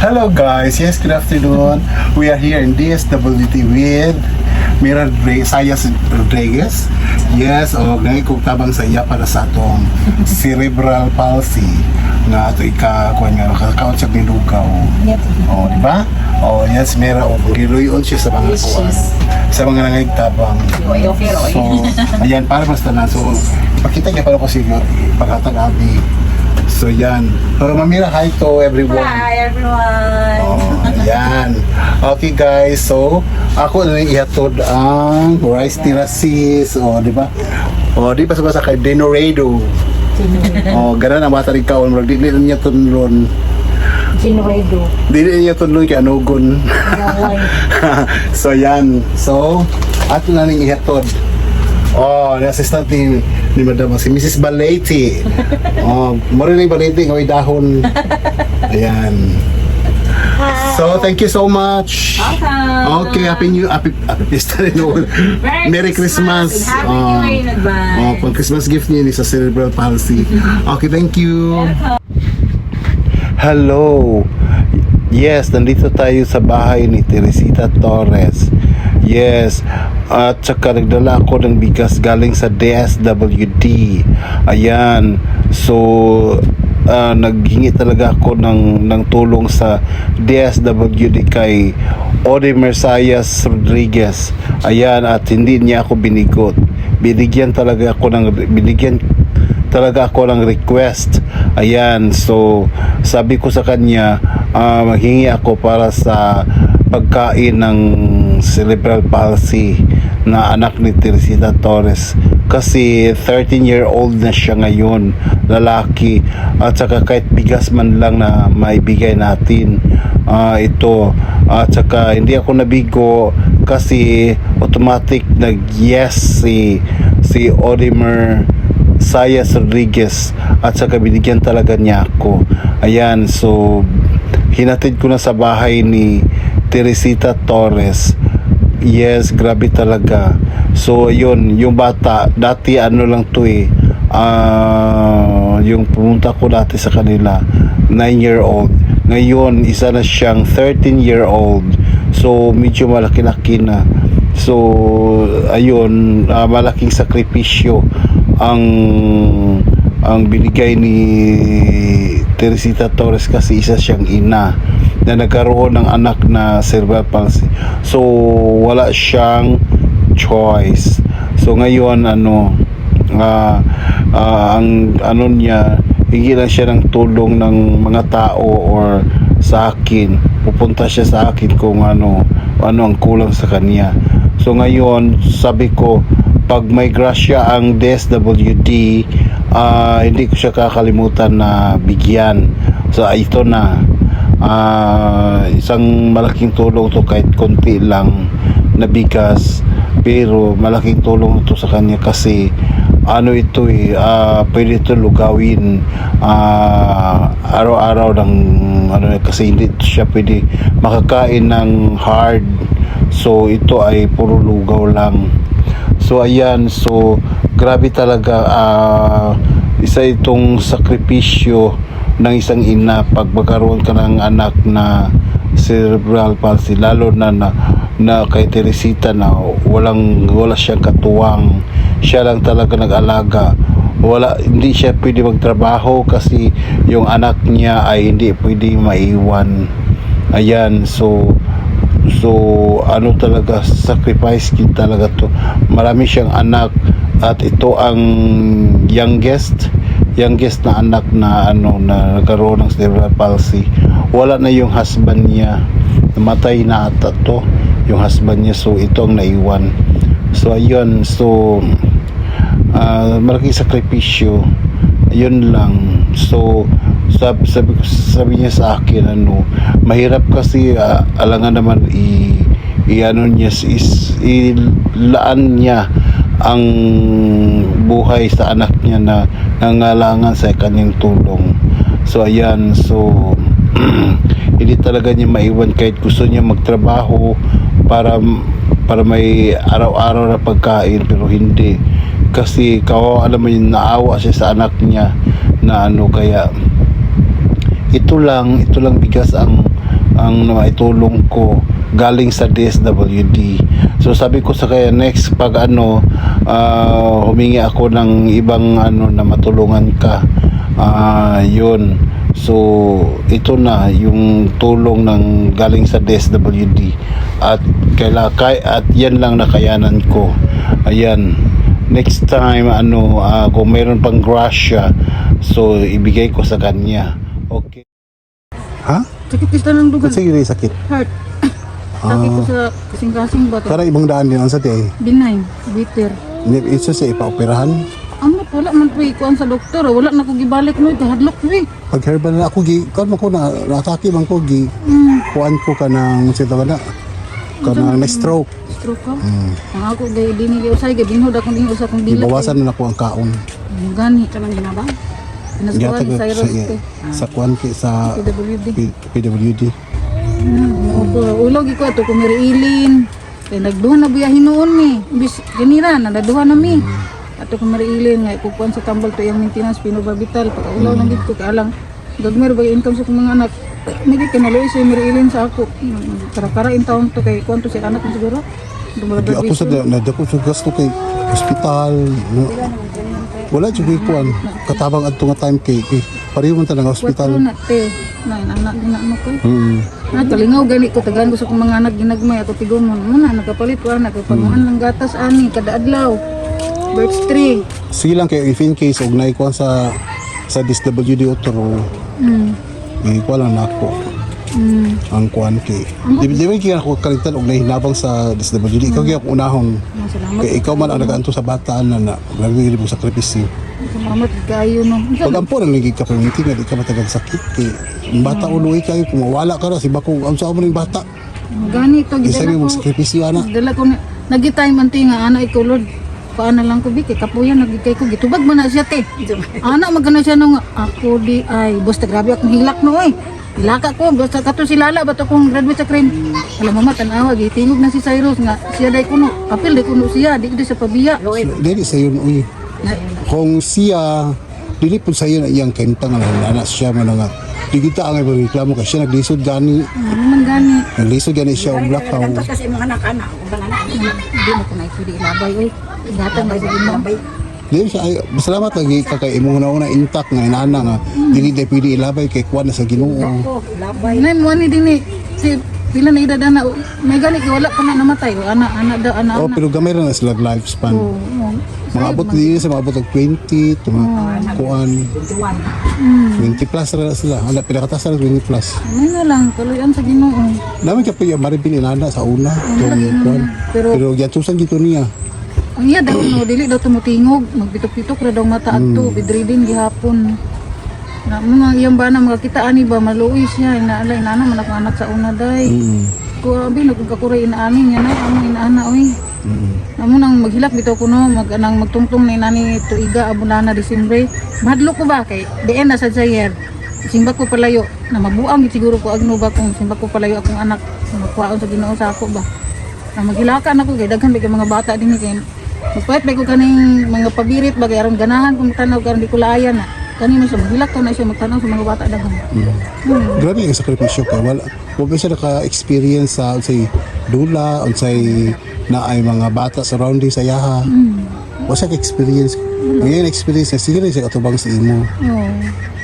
Hello guys, yes, good afternoon. We are here in DSWD with Mira Sayas Rodriguez. Yes, o ngayon kung tabang sa iya para sa atong cerebral palsy na ato kuan nga nakaka-count sa binugaw. O, di ba? O, yes, Mira, o giluyon siya sa mga kuan. Sa mga nangaytabang. So, ayan, para mas tanan. So, pakita niya para ko siguro paghatag abi. So yan. So Mamira, hi to everyone. Hi everyone. Oh, yan. Okay guys, so ako na ihatod ang rice terraces, di ba? Di pa sa kay Denoredo. Ganun ang bata rin kaon, di niya tunlon. Denoredo. Di niya tunlon kay Anugon. So yan. So, ato na ning ihatod. Ni assistant ni Madam si Mrs. Baleti. Moro na yung Baleti ng dahon. Ayan. So, thank you so much. Welcome. Okay, happy Fiesta rin noon. Merry Christmas. Happy New Year in advance. Pang Christmas gift niya ni sa cerebral palsy. Okay, thank you. Hello. Yes, nandito tayo sa bahay ni Teresita Torres. Yes, at saka nagdala ako ng bigas galing sa DSWD. Ayan, so naghingi talaga ako ng tulong sa DSWD kay Odimer Sayas Rodriguez. Ayan, at hindi niya ako binigot. Binigyan talaga ako ng request. Ayan, so sabi ko sa kanya, maghingi ako para sa pagkain ng cerebral palsy na anak ni Teresita Torres kasi 13-year-old na siya ngayon, lalaki, at saka kahit bigas man lang na maibigay natin ito, at saka hindi ako nabigo kasi automatic nag-yes si Odimer Sayas Rodriguez at saka binigyan talaga niya ako. Ayan, so hinatid ko na sa bahay ni Teresita Torres. Yes, grabe talaga. So yun, yung bata dati lang to yung pumunta ko dati sa kanila 9-year-old. Ngayon isa na siyang 13-year-old. So medyo malaki-laki na. So ayun, malaking sakripisyo ang binigay ni Teresita Torres kasi isa siyang ina na nagkaroon ng anak na cerebral palsy. So wala siyang choice. So ngayon ang niya, hingi lang siya ng tulong ng mga tao or sa akin. Pupunta siya sa akin kung ano ang kulang sa kanya. So ngayon sabi ko, pag may grasya ang DSWD, hindi ko siya kakalimutan na bigyan. So ito na, isang malaking tulong to kahit konti lang na bigas, pero malaking tulong to sa kanya kasi ito pwede ito lugawin araw-araw ng kasi hindi siya pwede makakain ng hard. So ito ay puro lugaw lang. So ayan, so grabe talaga, isa itong sakripisyo ng isang ina pag magkaroon ka ng anak na cerebral palsy, lalo na kay Teresita na wala siyang katuwang, siya lang talaga nag-alaga, hindi siya pwede magtrabaho kasi yung anak niya ay hindi pwede maiwan. Ayan, so talaga sacrifice din talaga to. Marami siyang anak at ito ang youngest na anak na na nagkaroon ng cerebral palsy. Wala na yung husband niya, namatay na ata to yung husband niya, so ito ang naiwan. So ayun, so malaking sakripisyo, ayun lang. So sabi niya sa akin, mahirap kasi alangan naman ilaan niya ang buhay sa anak niya na nangangailangan sa kanyang tulong. So ayan, so hindi talaga niya maiwan kahit gusto niya magtrabaho para may araw-araw na pagkain, pero hindi kasi alam mo yun, naawa siya sa anak niya na kaya ito lang bigas ang ang maitulong ko galing sa DSWD. So sabi ko sa kaya next pag humingi ako ng ibang na matulungan ka. Yun. So ito na yung tulong ng galing sa DSWD at at yan lang nakayanan ko. Ayan. Next time kung mayroon pang grasya, so ibigay ko sa kanya. Okay. Ha? Sakit kita ng dugan. Sige, sakit. Heart. Sakit ko sa kasing-kasing ba to? Para ibang daan din ang sa tiay. Benign, bitter. Isa sa ipaoperahan. Ano, wala man po ikuan sa doktor. Wala na ko gibalik no, kahadlok po eh. Pag herbal na ako kuan mo ko na atake man ko kuan ko ka ng sitaw na stroke. Stroke ka? Ang ako gay dinili usay gay binhod akong dinhi usa kong dilat. Ibawasan na ako ang kaon. Gani ka man ginabang. Pinaskuhan sa Cyrus sa kuan sa PWD. PWD. Ulog iko ato ko miriilin. Kay nagduha na biyahin noon mi. Bis ganira na naduha na mi. Ato ko miriilin nga ikukuan sa tambal to yung maintenance pinobarbital pagkaulaw lang dito kaalang gagmer ba income sa kong mga anak. Migi kanaloy sa miriilin sa ako. Kara-kara in taon to kay kuan to si anak mo siguro. Di ako sa nadako sa gasto kay hospital. Wala jud kuan katabang adto nga time kay pareho man ta nga hospital. Na te. Na anak dinamo ko. Na kalingaw gani ko tagaan ko sa kong mga anak ginagmay ato tigon mo na nakapalit ko anak pamuan lang gatas ani kada adlaw. Birds 3. Sige lang kayo if in case og naay kuan sa DSWD otro. Ko lang nako. Ang kuan kay. Di ba kaya ako kalitan og nahinabang sa DSWD ikaw kaya ako unahon. Salamat. Kay ikaw man ang nagaanto sa bata na nagwili mo sakripisyo. Salamat kayo no. Pag ampo nang naging ka-permitting nga di ka matagag sakit kay ang bata uloy kayo kung mawala ka na si bako ang sa mo ning bata. Ganito Isa gidala mo ko. sakripisyo ana. Dala ko nagitay man ti nga ana ikaw Lord. Paano lang ko biki kapuyan nagikay ko gitubag man na siya te. Ana magana siya nung ako di ay basta grabe akong hilak no oy. Hilaka ko basta kato si Lala bato kong graduate sa crane. Alam mama tanawa gitingog na si Cyrus nga siya day kuno. Apil day kuno siya di sa pabiya. Dili sa yun uy. Kung siya dili po sa iyo na iyang kenta nga anak siya man nga di kita ang reklamo kasi siya naglisod gani. Ano man gani. Naglisod gani siya og blackout. Kasi mga anak-anak, ubang anak. Hindi mo ko na ito di ilabay oy. Ingatan mo sa imo. Dili siya ay salamat lagi ka kay imong una intact nga inana nga dili day pwede ilabay kay kuan na sa Ginoo. Labay. Nay mo ni dinhi si pila na edad ana may gani kay wala pa na namatay o ana daw ana. Oh, pero gamay ra na sila lifespan. Oo. Mga abot din sa mga abot og 20 to mga kuan 20 plus ra sila. Ana pinakatas ra 20 plus. Ano na lang tuloyan sa Ginoo. Namin ka pa yung maripin inana sa una tong kuan. Pero- Pero gyatusan gito niya. Ang iya daw no dili daw tumutingog magbitok-bitok ra daw mata adto bedridden gihapon. Na mga iyang bana makakita ani ba maluoy siya inaalay na man ako anak sa una day. Ko abi nagkakuray inaani niya na amo inaana oy. Amo nang maghilak bitaw ko no maganang magtungtong na inani tuiga abunana Disyembre. Mahadlo ko ba kay diin na sa sayer. Simba ko palayo na mabuang gid siguro ko agno ba kung simba ko palayo akong anak magkuhaon sa Ginoo sa ako ba. Na maghilakan ako kay daghan ba kay mga bata dinhi kay magpait ba ko kaning mga pabirit bagay aron ganahan kung tanaw karon di ko laayan na. Kani man siya maghilak na siya magtanaw sa mga bata daghan. Grabe yung sakripisyo ka. Wala siya naka-experience sa unsay dula, unsay na ay mga bata surrounding sa yaha. Wala siya ka-experience. Ngayon experience niya, sige rin siya katubang sa imo. Oo.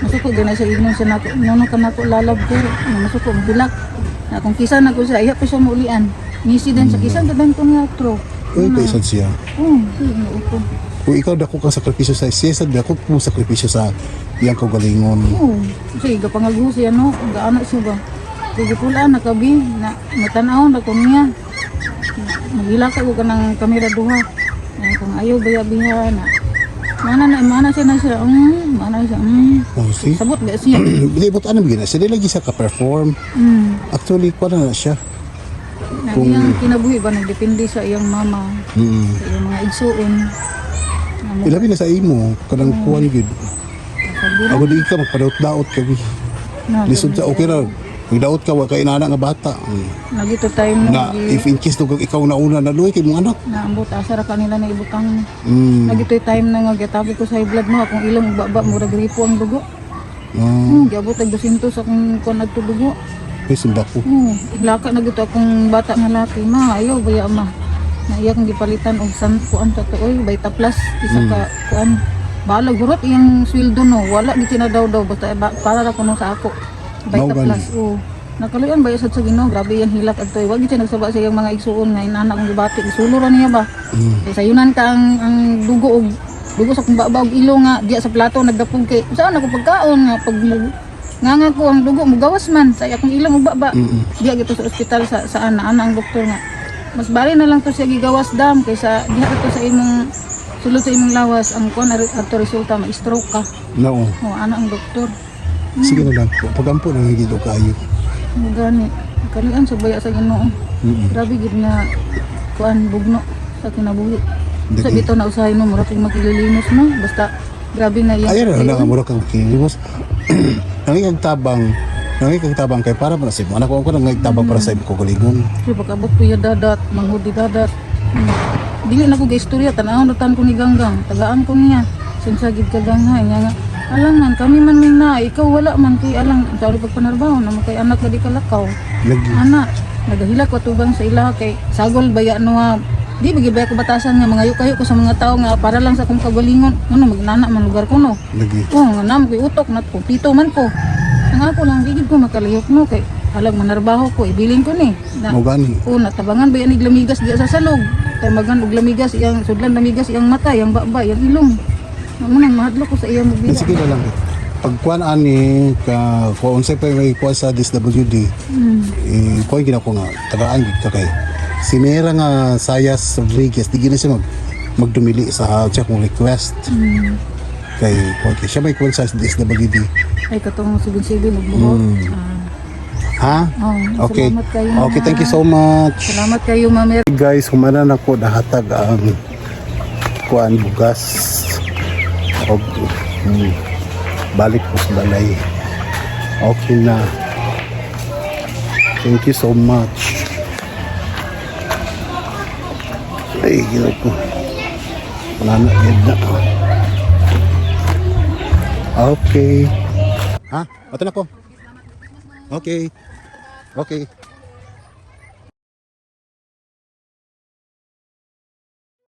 Masuko din na siya ignon siya nako. Nono ka nako lalab ko. Masuko bilak. Na kung kisa na ko siya, iya pa siya muulian. Ngisi din sa kisa gadan ko nga tro. Uy, paisad siya. Oo, upo. Kung ikaw dako ka sakripisyo sa siya, dako po sakripisyo sa iyang kagalingon. Oo. Kasi gapangagu siya no, gaana siya ba. Sige pula nakabi na matanaw na ko niya. Maghilak ako ka ng kamera duha. Na kung ayaw baya-biha na. Mana siya na siya. Mana siya. Oh, see? Sabot ba siya? Hindi, but ano bigyan na? Siya lagi siya ka-perform. Actually, kuha na siya. Na iyang kinabuhi ba nagdepende sa iyang mama, sa iyang mga igsuon. Ilabi na sa imo, kanang kuha ni Gid. Ako di ka, magpadaot-daot ka. Lisod sa okay ra. Magdaot ka, wala ka inana nga bata. Nagito time Na if in case to ikaw na una na luwi kay mong anak. naambot asa ra kanila na ibutang. Nagito time na nga gatabi ko sa high blood mo akong ilong baba mura gripo ang dugo. Giabot og 200 sa akong kuan adto dugo. Ay, simba ko. Laka na gito akong bata nga laki. Ma, ayaw, baya ma. Naiya kong gipalitan og kuan to to oy, Vita Plus. Isa ka kuan. Balag hurot iyang sweldo no. Wala giti na daw basta para ra kuno sa ako. Vita Mao gani. Plus. Nakaluyan ba sad sa Ginoo? Grabe yan hilak adtoy. Wag giti nagsaba sa iyang mga igsuon nga inanak kong gibati. Isulo ra niya ba? Kay sayunan ka ang dugo sa kong babaw og ilo nga diya sa plato nagdapog kay. Saan ako pagkaon nga pag nga ko ang dugo mugawas man sa akong ilo mo baba. Diya gito sa ospital sa ana ang doktor nga. Mas bali na lang to siya gigawas dam kaysa diha to sa imong sulod sa imong lawas ang kuan ato resulta ma-stroke ka. No. Ana ang doktor. Sige na lang. Pagampo na nga gito kayo. Mo gani kalian sa baya sa Ginoo. Grabe gid na kuan bugno sa kinabuhi. Sa bitaw na usahay no mura kay makililimos no basta grabe na yan. Ayan na nga mura kang kilimos. Nangikagtabang kay para man sa imo. Anak ko nangikagtabang para sa imo ko galingon. Kasi pagkabot ko yung dadat, manghudi dadat. Dili na ko ga-istorya, tanahon ko ni Ganggang, tagaan ko niya. Sinsagid ka ganghay, nga nga. Alangan, kami man may na, ikaw wala man kay alang, sorry pagpanarbaho, naman kay anak na di kalakaw. Lagi. Anak, nagahilak ko tubang sa ila kay sagol baya no ha. Di bagay ko batasan nga mga kayo ko sa mga tao nga para lang sa akong kagalingon. Ano magnana man lugar ko no. Lagi. Nga nam ko'y utok na ko, pito man ko. Ang ako lang, digid ko makalihok no kay alag manarbaho ko, ibilin ko ni. Mo gani. Natabangan ba yan ni lamigas diya sa salog. Kay magan og lamigas iyang sudlan lamigas iyang mata, iyang baba, iyang ilong. Amo nang mahadlok ko sa iyang mobila. Sige na lang. Pagkuan ani ka kung unsay pa may kuha sa DSWD. Kuha gina ko nga tagaan gid ka kay. Si Mera nga Sayas Rodriguez di gina siya magdumili sa check mo request. Kay okay siya may kuha sa DSWD. Ay katong subin-subin og buhok. Ha? Okay. Salamat kayo, Okay, Ma'am. thank you so much. Salamat kayo, Ma'am. Guys, humanan ako nahatag ang kuan bugas. Og balik ko sa balay. Okay na. Thank you so much. Ay, gila ko. Wala na, gila na. Okay. Ha? Ito na po. Okay. Okay.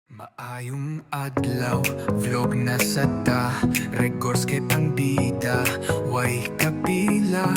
Maayong adlaw, vlog na sa ta, records kitang bida, way kapila.